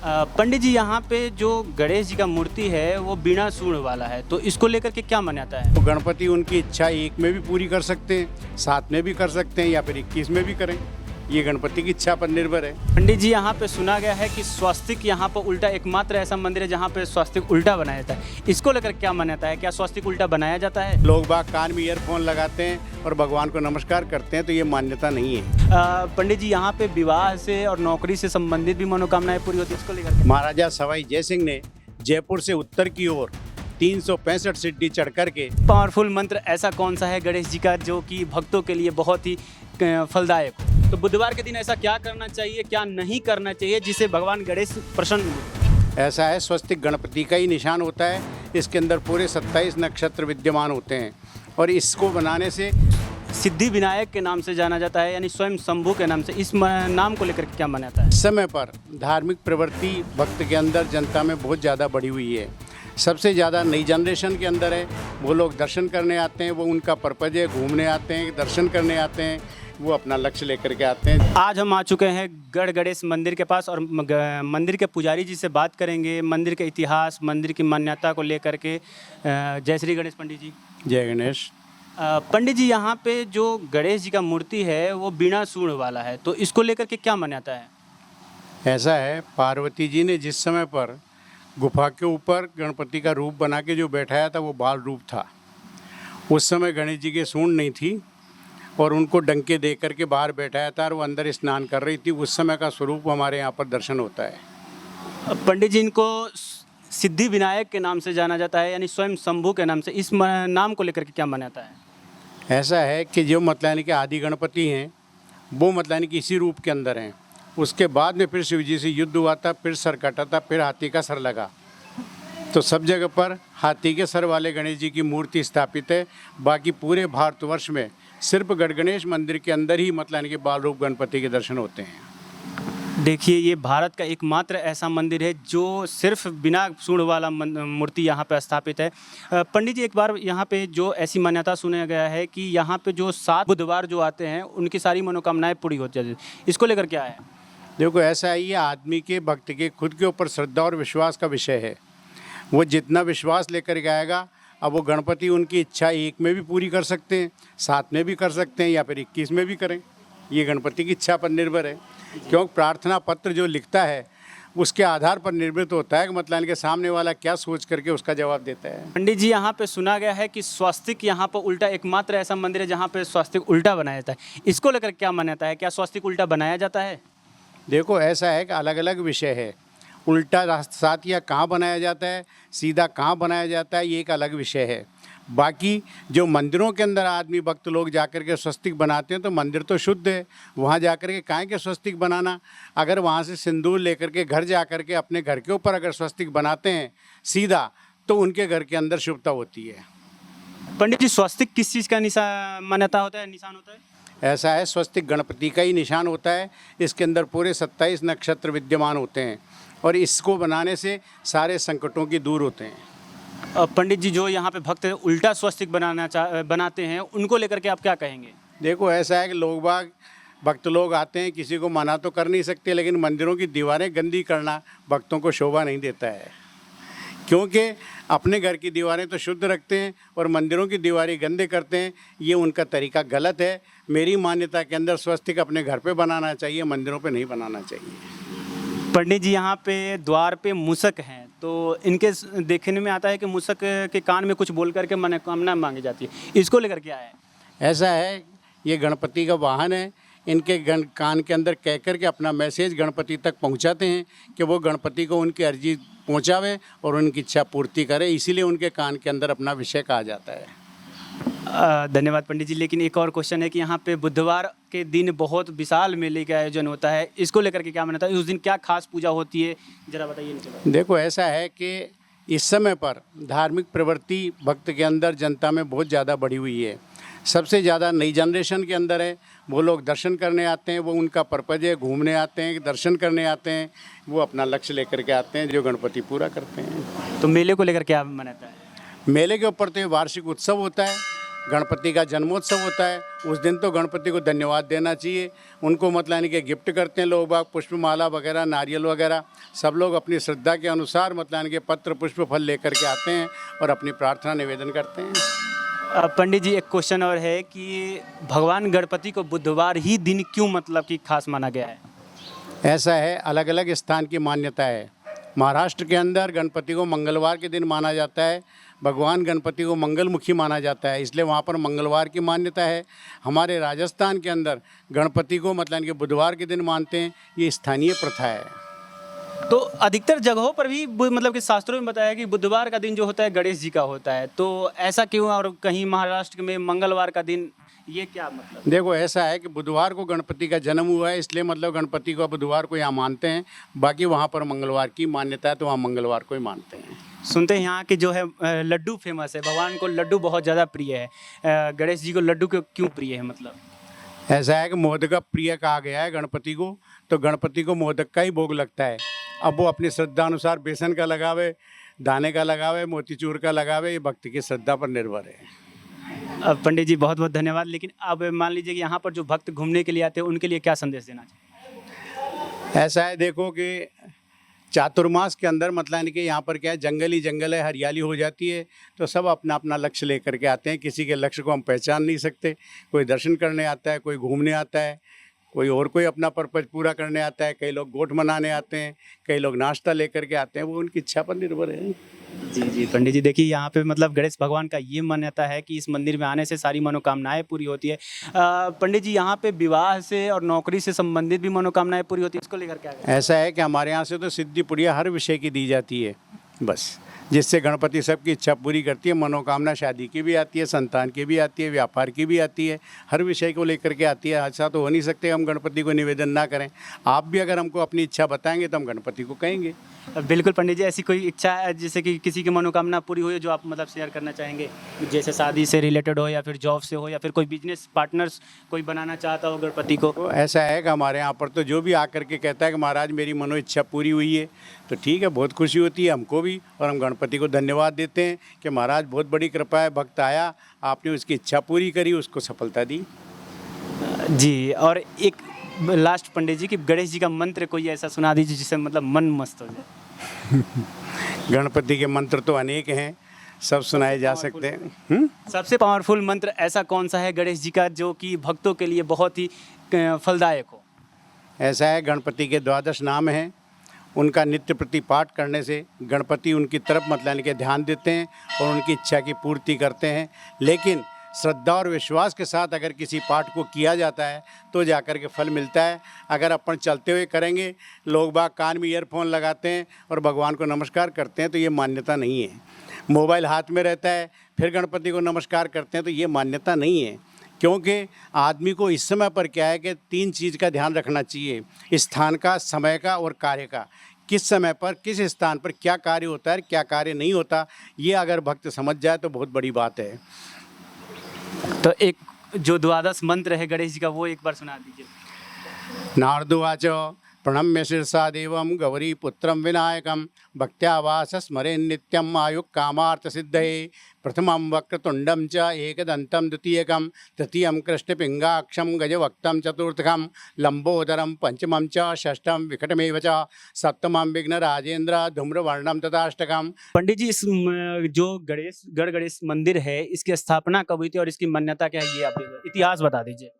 पंडित जी, यहाँ पे जो गणेश जी का मूर्ति है वो बिना सूंड वाला है, तो इसको लेकर के क्या मान्यता है? तो गणपति उनकी इच्छा एक में भी पूरी कर सकते हैं, 7 में भी कर सकते हैं या फिर 21 में भी करें। ये गणपति की इच्छा पर निर्भर है। पंडित जी, यहाँ पे सुना गया है कि स्वास्तिक यहाँ पर उल्टा एकमात्र ऐसा मंदिर है जहाँ पे स्वास्तिक उल्टा बनाया जाता है। इसको लेकर क्या मान्यता है? क्या स्वास्तिक उल्टा बनाया जाता है? लोग बाग कान में ईयरफोन लगाते हैं और भगवान को नमस्कार करते हैं, तो ये मान्यता नहीं है। पंडित जी, यहाँ पे विवाह से और नौकरी से संबंधित भी मनोकामनाएं पूरी होती है, इसको लेकर? महाराजा सवाई जय सिंह ने जयपुर से उत्तर की ओर 365 सीढ़ी चढ़ करके पावरफुल मंत्र ऐसा कौन सा है गणेश जी का जो कि भक्तों के लिए बहुत ही फलदायक हो? तो बुधवार के दिन ऐसा क्या करना चाहिए, क्या नहीं करना चाहिए जिससे भगवान गणेश प्रसन्न हो? ऐसा है, स्वस्तिक गणपति का ही निशान होता है। इसके अंदर पूरे 27 नक्षत्र विद्यमान होते हैं और इसको बनाने से सिद्धि विनायक के नाम से जाना जाता है, यानी स्वयं शंभू के नाम से। इस नाम को लेकर क्या मान्यता है? समय पर धार्मिक प्रवृत्ति भक्त के अंदर, जनता में बहुत ज़्यादा बढ़ी हुई है। सबसे ज़्यादा नई जनरेशन के अंदर है। वो लोग दर्शन करने आते हैं, वो उनका पर्पज है, घूमने आते हैं, दर्शन करने आते हैं, वो अपना लक्ष्य लेकर के आते हैं। आज हम आ चुके हैं गढ़ गणेश मंदिर के पास और मंदिर के पुजारी जी से बात करेंगे मंदिर के इतिहास, मंदिर की मान्यता को लेकर के। जय श्री गणेश पंडित जी। जय गणेश। पंडित जी, यहाँ पे जो गणेश जी का मूर्ति है वो बिना सूंड वाला है, तो इसको लेकर के क्या मान्यता है? ऐसा है, पार्वती जी ने जिस समय पर गुफा के ऊपर गणपति का रूप बना के जो बैठाया था वो बाल रूप था। उस समय गणेश जी के सूंड नहीं थी और उनको डंके दे करके बाहर बैठाया था और वो अंदर स्नान कर रही थी। उस समय का स्वरूप हमारे यहाँ पर दर्शन होता है। पंडित जी, इनको सिद्धि विनायक के नाम से जाना जाता है, यानी स्वयं शंभू के नाम से। इस नाम को लेकर के क्या मान्यता है? ऐसा है कि जो मतलब कि आदि गणपति हैं वो मतलब कि इसी रूप के अंदर हैं। उसके बाद में फिर शिव जी से युद्ध हुआ था, फिर सर कटा था, फिर हाथी का सर लगा, तो सब जगह पर हाथी के सर वाले गणेश जी की मूर्ति स्थापित है। बाकी पूरे भारतवर्ष में सिर्फ गढ़ गणेश मंदिर के अंदर ही मतलब कि बाल रूप गणपति के दर्शन होते हैं। देखिए, ये भारत का एकमात्र ऐसा मंदिर है जो सिर्फ बिना सूंड वाला मूर्ति यहाँ पे स्थापित है। पंडित जी, एक बार यहाँ पे जो ऐसी मान्यता सुना गया है कि यहाँ पे जो 7 बुधवार जो आते हैं उनकी सारी मनोकामनाएं पूरी होती है। इसको लेकर क्या है? देखो, ऐसा है, ये आदमी के, भक्त के खुद के ऊपर श्रद्धा और विश्वास का विषय है। वो जितना विश्वास लेकर के आएगा, अब वो गणपति उनकी इच्छा एक में भी पूरी कर सकते हैं, 7 में भी कर सकते हैं या फिर 21 में भी करें। ये गणपति की इच्छा पर निर्भर है, क्योंकि प्रार्थना पत्र जो लिखता है उसके आधार पर निर्मित होता है कि मतलब इनके सामने वाला क्या सोच करके उसका जवाब देता है। पंडित जी, यहाँ पे सुना गया है कि स्वास्तिक यहाँ पर उल्टा एकमात्र ऐसा मंदिर है जहाँ पे स्वास्तिक उल्टा बनाया जाता है। इसको लेकर क्या मान्यता है? क्या स्वास्तिक उल्टा बनाया जाता है? देखो, ऐसा है कि अलग अलग विषय है। उल्टा साथिया कहाँ बनाया जाता है, सीधा कहाँ बनाया जाता है, ये एक अलग विषय है। बाकी जो मंदिरों के अंदर आदमी भक्त लोग जाकर के स्वस्तिक बनाते हैं, तो मंदिर तो शुद्ध है, वहाँ जाकर के काहे के स्वस्तिक बनाना। अगर वहाँ से सिंदूर लेकर के घर जाकर के अपने घर के ऊपर अगर स्वस्तिक बनाते हैं सीधा, तो उनके घर के अंदर शुभता होती है। पंडित जी, स्वास्तिक किस चीज़ का मान्यता होता है, निशान होता है? ऐसा है, स्वस्तिक गणपति का ही निशान होता है। इसके अंदर पूरे 27 नक्षत्र विद्यमान होते हैं और इसको बनाने से सारे संकटों की दूर होते हैं। पंडित जी, जो यहाँ पे भक्त उल्टा स्वस्तिक बनाते हैं उनको लेकर के आप क्या कहेंगे? देखो, ऐसा है कि लोग बाग भक्त लोग आते हैं, किसी को मना तो कर नहीं सकते, लेकिन मंदिरों की दीवारें गंदी करना भक्तों को शोभा नहीं देता है। क्योंकि अपने घर की दीवारें तो शुद्ध रखते हैं और मंदिरों की दीवारें गंदे करते हैं, ये उनका तरीका गलत है। मेरी मान्यता के अंदर स्वस्तिक अपने घर पे बनाना चाहिए, मंदिरों पे नहीं बनाना चाहिए। पंडित जी, यहाँ पे द्वार पे मूषक हैं, तो इनके देखने में आता है कि मूषक के कान में कुछ बोल करके मनोकामना मांगी जाती है। इसको लेकर क्या है? ऐसा है, ये गणपति का वाहन है। इनके कान के अंदर कह कर के अपना मैसेज गणपति तक पहुंचाते हैं कि वो गणपति को उनकी अर्जी पहुंचावे और उनकी इच्छा पूर्ति करे, इसीलिए उनके कान के अंदर अपना विषय कहा जाता है। धन्यवाद पंडित जी। लेकिन एक और क्वेश्चन है कि यहाँ पे बुधवार के दिन बहुत विशाल मेले का आयोजन होता है, इसको लेकर के क्या मान्यता है? उस दिन क्या खास पूजा होती है, जरा बताइए। देखो, ऐसा है कि इस समय पर धार्मिक प्रवृत्ति भक्त के अंदर, जनता में बहुत ज़्यादा बढ़ी हुई है। सबसे ज़्यादा नई जनरेशन के अंदर है। वो लोग दर्शन करने आते हैं, वो उनका पर्पज है, घूमने आते हैं, दर्शन करने आते हैं, वो अपना लक्ष्य लेकर के आते हैं, जो गणपति पूरा करते हैं। तो मेले को लेकर क्या मान्यता है? मेले के ऊपर तो ये वार्षिक उत्सव होता है। गणपति का जन्मोत्सव होता है, उस दिन तो गणपति को धन्यवाद देना चाहिए। उनको मतलब यानी कि गिफ्ट करते हैं लोग बाग, पुष्पमाला वगैरह, नारियल वगैरह, सब लोग अपनी श्रद्धा के अनुसार मतलब यानी कि पत्र पुष्प फल लेकर के आते हैं और अपनी प्रार्थना निवेदन करते हैं। पंडित जी, एक क्वेश्चन और है कि भगवान गणपति को बुधवार ही दिन क्यों मतलब कि खास माना गया है? ऐसा है, अलग अलग स्थान की मान्यता है। महाराष्ट्र के अंदर गणपति को मंगलवार के दिन माना जाता है। भगवान गणपति को मंगलमुखी माना जाता है, इसलिए वहाँ पर मंगलवार की मान्यता है। हमारे राजस्थान के अंदर गणपति को मतलब कि बुधवार के दिन मानते हैं, ये स्थानीय प्रथा है। तो अधिकतर जगहों पर भी मतलब कि शास्त्रों में बताया कि बुधवार का दिन जो होता है गणेश जी का होता है, तो ऐसा क्यों? और कहीं महाराष्ट्र में मंगलवार का दिन, ये क्या मतलब? देखो, ऐसा है कि बुधवार को गणपति का जन्म हुआ है, इसलिए मतलब गणपति को बुधवार को यहाँ मानते हैं। बाकी वहाँ पर मंगलवार की मान्यता है, तो वहाँ मंगलवार को ही मानते हैं। सुनते हैं यहाँ के जो है लड्डू फेमस है, भगवान को लड्डू बहुत ज़्यादा प्रिय है। गणेश जी को लड्डू क्यों प्रिय है मतलब? ऐसा है कि मोदक प्रिय कहा गया है गणपति को, तो गणपति को मोदक का ही भोग लगता है। अब वो अपनी श्रद्धा अनुसार बेसन का लगावे, दाने का लगावे, मोतीचूर का लगावे, ये भक्त की श्रद्धा पर निर्भर है। पंडित जी बहुत बहुत धन्यवाद। लेकिन अब मान लीजिए कि यहाँ पर जो भक्त घूमने के लिए आते हैं, उनके लिए क्या संदेश देना चाहिए? ऐसा है, देखो कि चातुर्मास के अंदर मतलब यानी कि यहाँ पर क्या है, जंगल ही जंगल है, हरियाली हो जाती है, तो सब अपना अपना लक्ष्य लेकर के आते हैं। किसी के लक्ष्य को हम पहचान नहीं सकते। कोई दर्शन करने आता है, कोई घूमने आता है, कोई अपना पर्पज पूरा करने आता है, कई लोग गोठ मनाने आते हैं, कई लोग नाश्ता लेकर के आते हैं, वो उनकी इच्छा पर निर्भर है। जी जी पंडित जी, देखिए यहाँ पे मतलब गणेश भगवान का ये मान्यता है कि इस मंदिर में आने से सारी मनोकामनाएं पूरी होती है। पंडित जी, यहाँ पे विवाह से और नौकरी से संबंधित भी मनोकामनाएं पूरी होती है, इसको लेकर क्या है? ऐसा है कि हमारे यहाँ से तो सिद्धि पुड़िया हर विषय की दी जाती है, बस जिससे गणपति सबकी इच्छा पूरी करती है। मनोकामना शादी की भी आती है, संतान की भी आती है, व्यापार की भी आती है, हर विषय को लेकर के आती है। ऐसा तो हो नहीं सकते हम गणपति को निवेदन ना करें। आप भी अगर हमको अपनी इच्छा बताएंगे तो हम गणपति को कहेंगे। बिल्कुल पंडित जी, ऐसी कोई इच्छा है जैसे कि किसी की मनोकामना पूरी हुई है जो आप मतलब शेयर करना चाहेंगे? जैसे शादी से रिलेटेड हो या फिर जॉब से हो या फिर कोई बिजनेस पार्टनर्स कोई बनाना चाहता हो गणपति को? तो ऐसा है कि हमारे यहाँ पर तो जो भी आकर के कहता है कि महाराज मेरी मनो इच्छा पूरी हुई है, तो ठीक है, बहुत खुशी होती है हमको भी, और हम गणपति को धन्यवाद देते हैं कि महाराज बहुत बड़ी कृपा है, भक्त आया, आपने उसकी इच्छा पूरी करी, उसको सफलता दी। जी, और एक लास्ट पंडित जी कि गणेश जी का मंत्र कोई ऐसा सुना दीजिए जिससे मतलब मन मस्त हो जाए। गणपति के मंत्र तो अनेक हैं, सब सुनाए जा सकते हैं। सबसे पावरफुल मंत्र ऐसा कौन सा है गणेश जी का जो कि भक्तों के लिए बहुत ही फलदायक हो? ऐसा है, गणपति के 12 नाम हैं, उनका नित्य प्रति पाठ करने से गणपति उनकी तरफ मतलब यानी कि ध्यान देते हैं और उनकी इच्छा की पूर्ति करते हैं। लेकिन श्रद्धा और विश्वास के साथ अगर किसी पाठ को किया जाता है तो जाकर के फल मिलता है। अगर अपन चलते हुए करेंगे, लोग बाग कान में ईयरफोन लगाते हैं और भगवान को नमस्कार करते हैं, तो ये मान्यता नहीं है। मोबाइल हाथ में रहता है फिर गणपति को नमस्कार करते हैं, तो ये मान्यता नहीं है। क्योंकि आदमी को इस समय पर क्या है कि 3 चीज़ का ध्यान रखना चाहिए, स्थान का, समय का और कार्य का। किस समय पर किस स्थान पर क्या कार्य होता है, क्या कार्य नहीं होता, ये अगर भक्त समझ जाए तो बहुत बड़ी बात है। तो एक जो 12 मंत्र है गणेश जी का वो एक बार सुना दीजिए। नारदुवाच प्रणम्य शीर्षा देवं गौरी पुत्रं विनायकं भक्त्यावास स्मरे नित्यम आयु कामार्थ सिद्धये प्रथमं वक्रतुंडं च एकदन्तं द्वितीयकं तृतीयं कृष्णपिंगाक्षं गजवक्त्रं चतुर्थकं लंबोदरं पंचमं च षष्ठं विकटमेव च सप्तमं विघ्नराजेन्द्र धूम्रवर्णं तथाष्टकम्। पंडित जी, इस जो गढ़ गणेश मंदिर है इसकी स्थापना कब हुई थी और इसकी मान्यता क्या है, ये आप इतिहास बता दीजिए।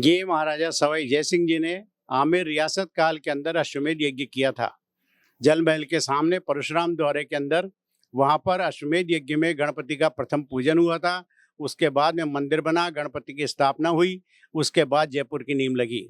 ये महाराजा सवाई जयसिंह जी ने आमेर रियासत काल के अंदर अश्वमेध यज्ञ किया था। जल महल के सामने परशुराम द्वारे के अंदर, वहाँ पर अश्वमेध यज्ञ में गणपति का प्रथम पूजन हुआ था। उसके बाद में मंदिर बना, गणपति की स्थापना हुई। उसके बाद जयपुर की नींव लगी।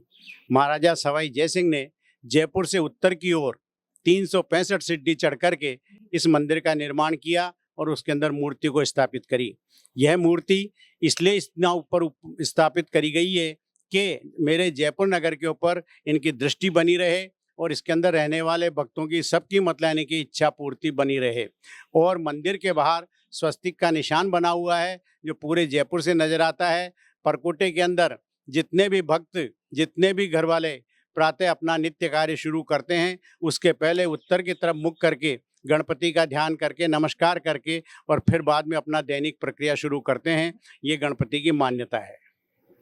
महाराजा सवाई जयसिंह ने जयपुर से उत्तर की ओर 365 सीढ़ी चढ़ करके इस मंदिर का निर्माण किया और उसके अंदर मूर्ति को स्थापित करी। यह मूर्ति इसलिए इतना ऊपर स्थापित करी गई है कि मेरे जयपुर नगर के ऊपर इनकी दृष्टि बनी रहे और इसके अंदर रहने वाले भक्तों की सबकी मतलब यानी कि इच्छा पूर्ति बनी रहे। और मंदिर के बाहर स्वस्तिक का निशान बना हुआ है जो पूरे जयपुर से नजर आता है। परकोटे के अंदर जितने भी भक्त, जितने भी घर वाले प्रातः अपना नित्य कार्य शुरू करते हैं, उसके पहले उत्तर की तरफ मुख करके गणपति का ध्यान करके, नमस्कार करके और फिर बाद में अपना दैनिक प्रक्रिया शुरू करते हैं। ये गणपति की मान्यता है।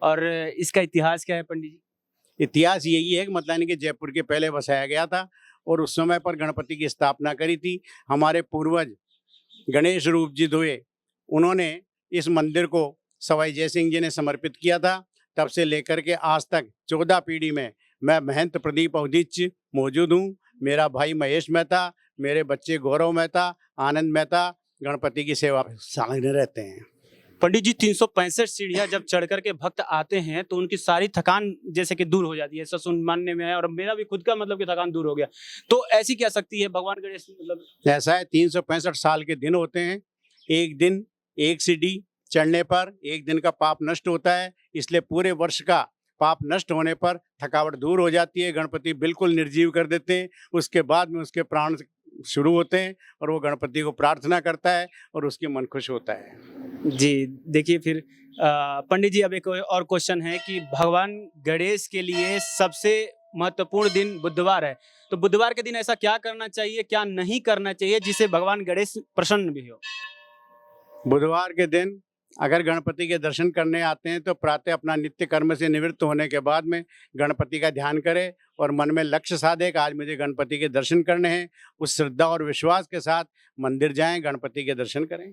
और इसका इतिहास क्या है पंडित जी? इतिहास यही है कि मतलब यानी कि जयपुर के पहले बसाया गया था और उस समय पर गणपति की स्थापना करी थी। हमारे पूर्वज गणेश रूप जी हुए, उन्होंने इस मंदिर को सवाई जय सिंह जी ने समर्पित किया था। तब से लेकर के आज तक 14 पीढ़ी में मैं महंत प्रदीप अवधीच मौजूद हूँ। मेरा भाई महेश मेहता, मेरे बच्चे गौरव मेहता, आनंद मेहता गणपति की सेवा में शामिल रहते हैं। पंडित जी 365 सीढ़ियां जब चढ़ कर के भक्त आते हैं तो उनकी सारी थकान जैसे कि दूर हो जाती है, ऐसा सुन मानने में है और मेरा भी खुद का मतलब कि थकान दूर हो गया। तो ऐसी क्या शक्ति है भगवान गणेश मतलब? ऐसा है, 365 साल के दिन होते हैं। एक दिन एक सीढ़ी चढ़ने पर एक दिन का पाप नष्ट होता है, इसलिए पूरे वर्ष का पाप नष्ट होने पर थकावट दूर हो जाती है। गणपति बिल्कुल निर्जीव कर देते हैं। उसके बाद में उसके प्राण शुरू होते हैं और वो गणपति को प्रार्थना करता है और उसकी मन खुश होता है। जी, देखिए फिर पंडित जी अब एक और क्वेश्चन है कि भगवान गणेश के लिए सबसे महत्वपूर्ण दिन बुधवार है। तो बुधवार के दिन ऐसा क्या करना चाहिए, क्या नहीं करना चाहिए जिससे भगवान गणेश प्रसन्न भी हो? बुधवार के दिन अगर गणपति के दर्शन करने आते हैं तो प्रातः अपना नित्य कर्म से निवृत्त होने के बाद में गणपति का ध्यान करें और मन में लक्ष्य साधे कि आज मुझे गणपति के दर्शन करने हैं। उस श्रद्धा और विश्वास के साथ मंदिर जाएं, गणपति के दर्शन करें।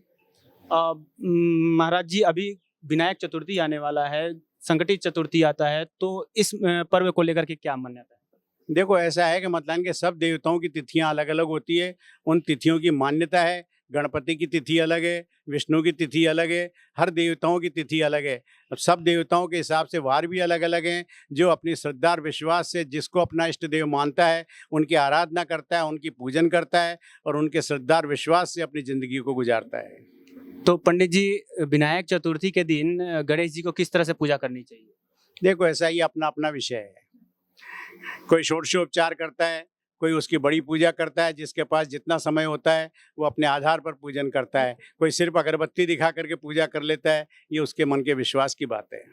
महाराज जी अभी विनायक चतुर्थी आने वाला है, संकटी चतुर्थी आता है, तो इस पर्व को लेकर के क्या मान्यता है? देखो ऐसा है कि मतलब कि सब देवताओं की तिथियां अलग अलग होती है, उन तिथियों की मान्यता है। गणपति की तिथि अलग है, विष्णु की तिथि अलग है, हर देवताओं की तिथि अलग है। अब सब देवताओं के हिसाब से वार भी अलग अलग हैं। जो अपनी श्रद्धा और विश्वास से जिसको अपना इष्ट देव मानता है उनकी आराधना करता है, उनकी पूजन करता है और उनके श्रद्धा और विश्वास से अपनी ज़िंदगी को गुजारता है। तो पंडित जी विनायक चतुर्थी के दिन गणेश जी को किस तरह से पूजा करनी चाहिए? देखो ऐसा ही अपना अपना विषय है। कोई षोडशोपचार करता है, कोई उसकी बड़ी पूजा करता है, जिसके पास जितना समय होता है वो अपने आधार पर पूजन करता है। कोई सिर्फ अगरबत्ती दिखा करके पूजा कर लेता है, ये उसके मन के विश्वास की बात है।